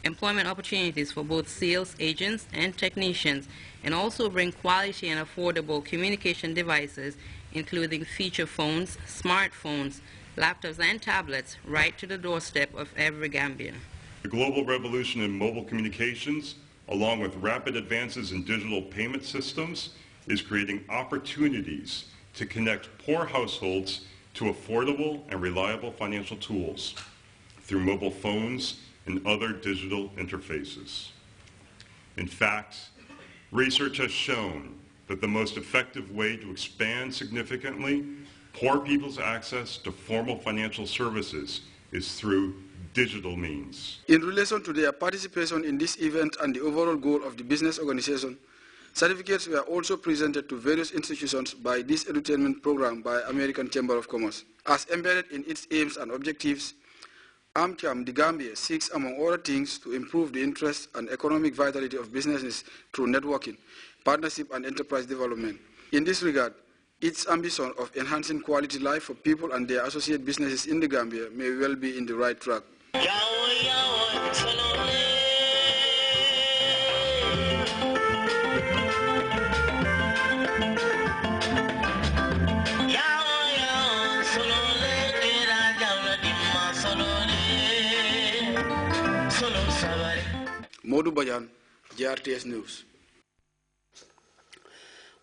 employment opportunities for both sales agents and technicians, and also bring quality and affordable communication devices, including feature phones, smartphones, laptops, and tablets, right to the doorstep of every Gambian. The global revolution in mobile communications, along with rapid advances in digital payment systems, is creating opportunities to connect poor households to affordable and reliable financial tools through mobile phones and other digital interfaces. In fact, research has shown that the most effective way to expand significantly poor people's access to formal financial services is through digital means. In relation to their participation in this event and the overall goal of the business organization, certificates were also presented to various institutions by this edutainment program by American Chamber of Commerce. As embedded in its aims and objectives, AmCham, the Gambia, seeks, among other things, to improve the interest and economic vitality of businesses through networking, partnership, and enterprise development. In this regard, its ambition of enhancing quality life for people and their associate businesses in the Gambia may well be in the right track. Modou Bajan, GRTS News.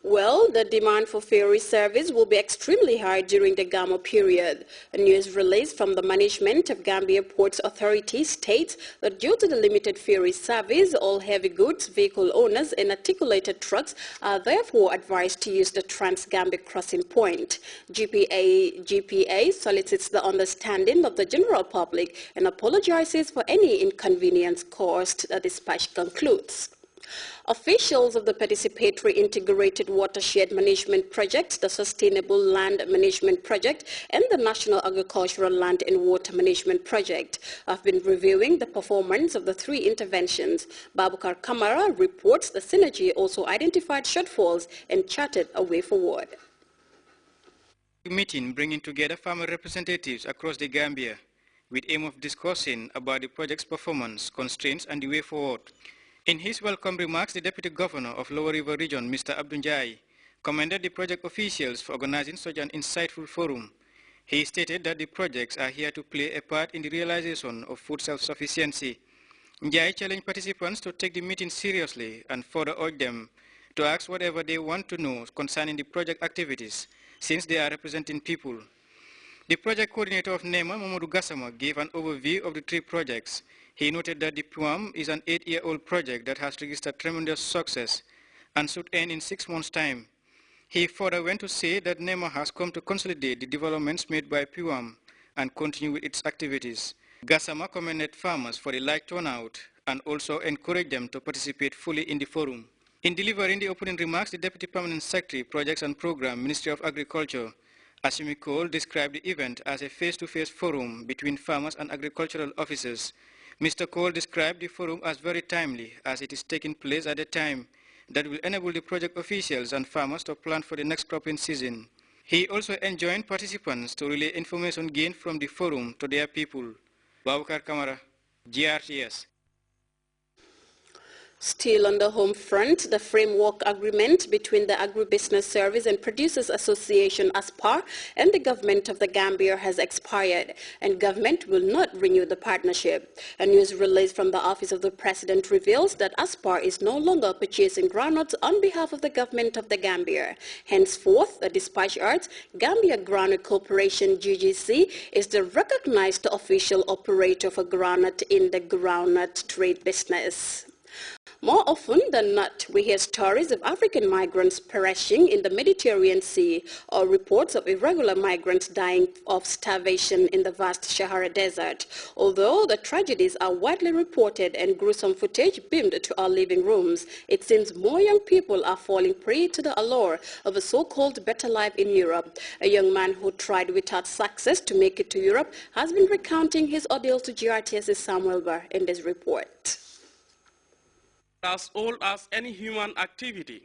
Well, the demand for ferry service will be extremely high during the Gamo period. A news release from the management of Gambia Ports Authority states that due to the limited ferry service, all heavy goods, vehicle owners and articulated trucks are therefore advised to use the Trans-Gambia crossing point. GPA solicits the understanding of the general public and apologizes for any inconvenience caused. The dispatch concludes. Officials of the Participatory Integrated Watershed Management Project, the Sustainable Land Management Project, and the National Agricultural Land and Water Management Project have been reviewing the performance of the three interventions. Babukar Kamara reports the synergy also identified shortfalls and charted a way forward. Meeting bringing together farmer representatives across the Gambia with aim of discussing about the project's performance, constraints, and the way forward. In his welcome remarks, the Deputy Governor of Lower River Region, Mr. Abdunjai, commended the project officials for organizing such an insightful forum. He stated that the projects are here to play a part in the realization of food self-sufficiency. Njai challenged participants to take the meeting seriously and further urged them to ask whatever they want to know concerning the project activities, since they are representing people. The project coordinator of NEMA, Mamadou Gassama, gave an overview of the three projects. He noted that the PUAM is an 8-year-old project that has registered tremendous success and should end in 6 months' time. He further went to say that NEMA has come to consolidate the developments made by PUAM and continue with its activities. Gassama commended farmers for the large turnout and also encouraged them to participate fully in the forum. In delivering the opening remarks, the Deputy Permanent Secretary, Projects and Program, Ministry of Agriculture, Assimi Cole, described the event as a face-to-face forum between farmers and agricultural officers. Mr. Cole described the forum as very timely, as it is taking place at a time that will enable the project officials and farmers to plan for the next cropping season. He also enjoined participants to relay information gained from the forum to their people. Babukar Kamara, GRTS. Still on the home front, the framework agreement between the Agribusiness Service and Producers Association ASPAR and the government of the Gambia has expired, and government will not renew the partnership. A news release from the Office of the President reveals that ASPAR is no longer purchasing groundnuts on behalf of the government of the Gambia. Henceforth, the dispatch arts Gambia Groundnut Corporation GGC is the recognized official operator for groundnut in the groundnut trade business. More often than not, we hear stories of African migrants perishing in the Mediterranean Sea or reports of irregular migrants dying of starvation in the vast Sahara Desert. Although the tragedies are widely reported and gruesome footage beamed to our living rooms, it seems more young people are falling prey to the allure of a so-called better life in Europe. A young man who tried without success to make it to Europe has been recounting his ordeal to GRTS's Samuel Barr in this report. As old as any human activity,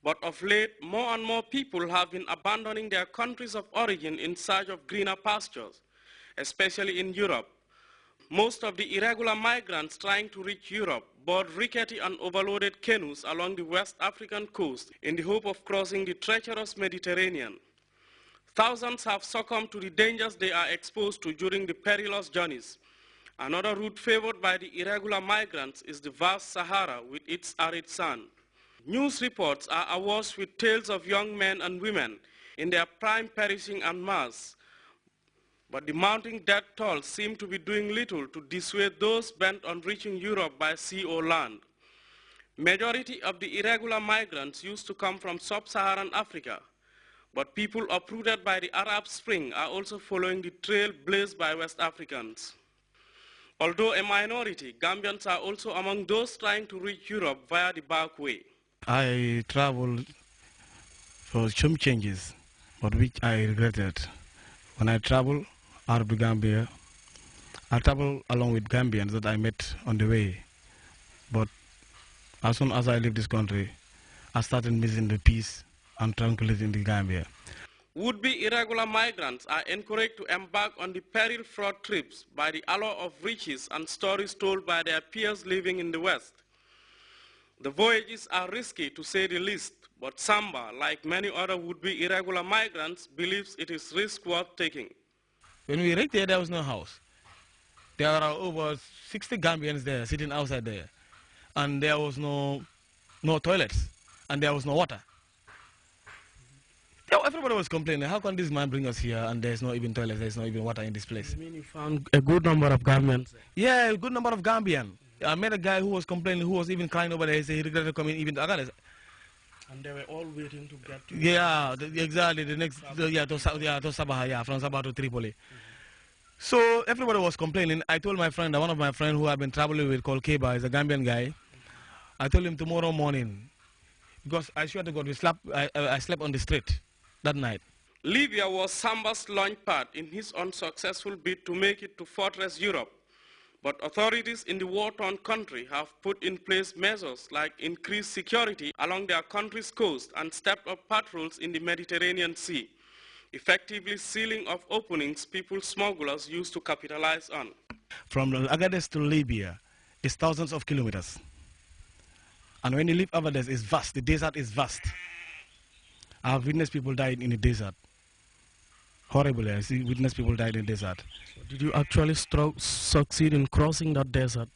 but of late, more and more people have been abandoning their countries of origin in search of greener pastures, especially in Europe. Most of the irregular migrants trying to reach Europe board rickety and overloaded canoes along the West African coast in the hope of crossing the treacherous Mediterranean. Thousands have succumbed to the dangers they are exposed to during the perilous journeys. Another route favored by the irregular migrants is the vast Sahara with its arid sand. News reports are awash with tales of young men and women in their prime perishing en masse. But the mounting death toll seems to be doing little to dissuade those bent on reaching Europe by sea or land. Majority of the irregular migrants used to come from sub-Saharan Africa, but people uprooted by the Arab Spring are also following the trail blazed by West Africans. Although a minority, Gambians are also among those trying to reach Europe via the back way. I traveled for some changes, but which I regretted. When I traveled out of the Gambia, I traveled along with Gambians that I met on the way. But as soon as I left this country, I started missing the peace and tranquility in the Gambia. Would-be irregular migrants are encouraged to embark on the peril-fraught trips by the allure of riches and stories told by their peers living in the West. The voyages are risky to say the least, but Samba, like many other would-be irregular migrants, believes it is risk worth taking. When we reached there was no house. There are over 60 Gambians there sitting outside there. And there was no toilets. And there was no water. Everybody was complaining, how can this man bring us here and there's not even toilets, there's not even water in this place? You mean you found a good number of Gambians? Yeah, a good number of Gambians. I met a guy who was complaining, who was even crying over there. He said he regretted coming even to Agadez. And they were all waiting to get to... Yeah, exactly. The next, to Sabah, yeah, from Sabah to Tripoli. So everybody was complaining. I told my friend, one of my friends who I've been traveling with called Keba, is a Gambian guy. I told him tomorrow morning, because I swear to God, I slept on the street that night. Libya was Samba's launchpad in his unsuccessful bid to make it to Fortress Europe. But authorities in the war-torn country have put in place measures like increased security along their country's coast and stepped up patrols in the Mediterranean Sea, effectively sealing off openings people smugglers used to capitalize on. From Agadez to Libya is thousands of kilometers. And when you leave Agadez, it's vast. The desert is vast. I have witnessed people dying in the desert. Horribly, I see witnessed people died in the desert. So did you actually succeed in crossing that desert?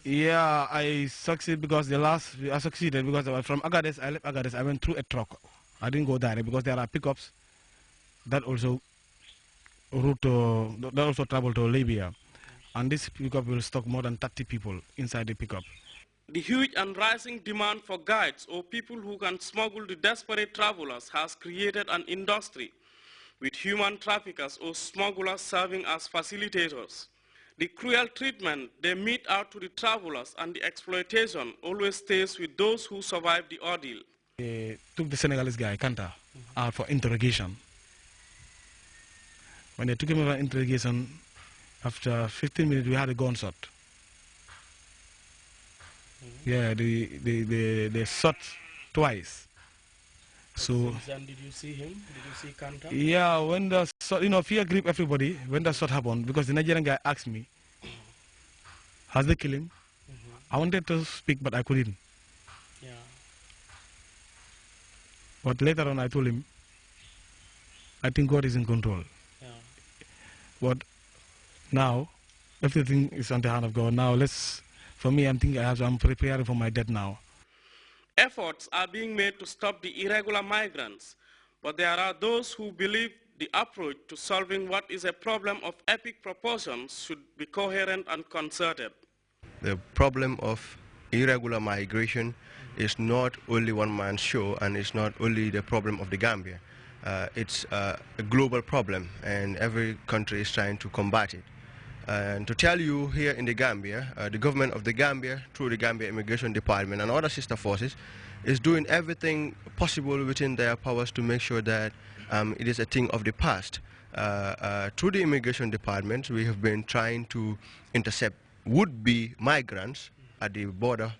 Yeah, I succeeded because from Agadez, I left Agadez, I went through a truck. I didn't go direct because there are pickups that also travel to Libya. And this pickup will stock more than 30 people inside the pickup. The huge and rising demand for guides or people who can smuggle the desperate travelers has created an industry with human traffickers or smugglers serving as facilitators. The cruel treatment they mete out to the travelers and the exploitation always stays with those who survive the ordeal. They took the Senegalese guy, Kanta, out for interrogation. When they took him for interrogation, after 15 minutes, we had a gunshot. Yeah, they shot twice. So then did you see him? Did you see Kanta? Yeah, when the shot, fear gripped everybody when the shot happened because the Nigerian guy asked me, "Has they killed him?" I wanted to speak, but I couldn't. Yeah. But later on, I told him, "I think God is in control." Yeah. But now, everything is on the hand of God. Now, for me, I'm thinking I'm preparing for my death now. Efforts are being made to stop the irregular migrants, but there are those who believe the approach to solving what is a problem of epic proportions should be coherent and concerted. The problem of irregular migration is not only one man's show, and it's not only the problem of the Gambia. It's a global problem, and every country is trying to combat it. And to tell you, here in the Gambia, the government of the Gambia, through the Gambia Immigration Department and other sister forces, is doing everything possible within their powers to make sure that it is a thing of the past. Through the Immigration Department, we have been trying to intercept would-be migrants at the border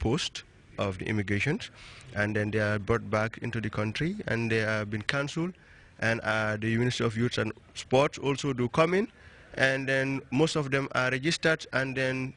post of the immigrations, and then they are brought back into the country, and they have been cancelled. And the Ministry of Youth and Sports also do come in and then most of them are registered, and then